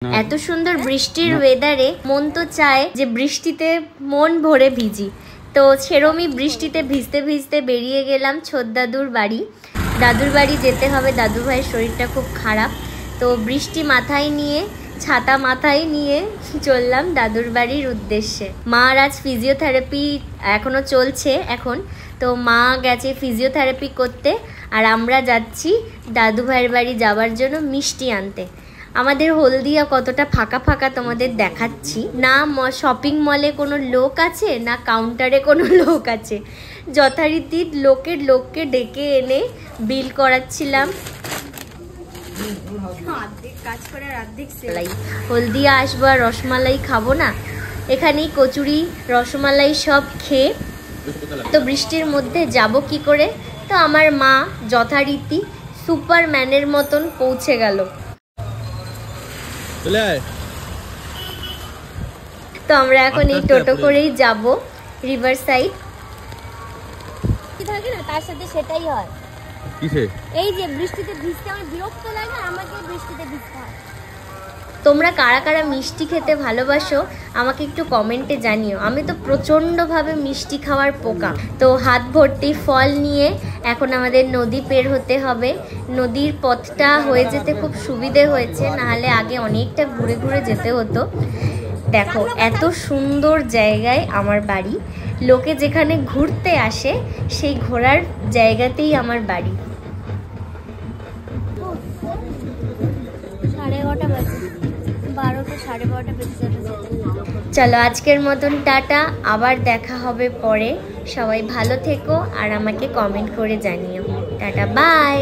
এত সুন্দর বৃষ্টির ওয়েদারে মন তো চায় যে বৃষ্টিতে মন ভরে ভিজি। তো সেরমই বৃষ্টিতে ভিজতে ভিজতে বেরিয়ে গেলাম ছোটদাদুর বাড়ি। দাদুর বাড়ি যেতে হবে, দাদু ভাইয়ের শরীরটা খুব খারাপ। তো বৃষ্টি মাথায় নিয়ে, ছাতা মাথায় নিয়ে চললাম দাদুর বাড়ির উদ্দেশ্যে। মার আজ ফিজিওথেরাপি এখনো চলছে এখন, তো মা গেছে ফিজিওথেরাপি করতে, আর আমরা যাচ্ছি দাদু ভাইয়ের বাড়ি যাওয়ার জন্য মিষ্টি আনতে। আমাদের হলদিয়া কতটা ফাঁকা ফাঁকা তোমাদের দেখাচ্ছি না। শপিং মলে কোনো লোক আছে না কাউন্টারে কোনো লোক আছে। যথারীতি লোককে ডেকে এনে বিল করাচ্ছিলাম। হলদিয়া আসবো আর রসমালাই খাবো না? এখানেই কচুরি রসমালাই সব খেয়ে তো বৃষ্টির মধ্যে যাব কি করে? তো আমার মা যথারীতি সুপারম্যানের মতন পৌঁছে গেল। তো আমরা এখন এই টোটো করেই যাব রিভার সাইড। কি থাকে না তার সাথে সেটাই হয়। কিসে? এই যে বৃষ্টিতে ভিজতে আমার বিরক্ত লাগে, আমাকে বৃষ্টিতে ভিজতে হয়। তোমরা কারা কারা মিষ্টি খেতে ভালোবাসো আমাকে একটু কমেন্টে জানিও। আমি তো প্রচণ্ডভাবে মিষ্টি খাওয়ার পোকা। তো হাত ভর্তি ফল নিয়ে এখন আমাদের নদী পের হতে হবে। নদীর পথটা হয়ে যেতে খুব সুবিধে হয়েছে, নাহলে আগে অনেকটা ঘুরে ঘুরে যেতে হতো। দেখো এত সুন্দর জায়গায় আমার বাড়ি। লোকে যেখানে ঘুরতে আসে সেই ঘোরার জায়গাতেই আমার বাড়ি। 12:30 বাজে, 12টা 12:30 বেজে যাবে। চলো আজকের মতন টাটা, আবার দেখা হবে পরে। সবাই ভালো থেকো আর আমাকে কমেন্ট করে জানিও। Tata, by.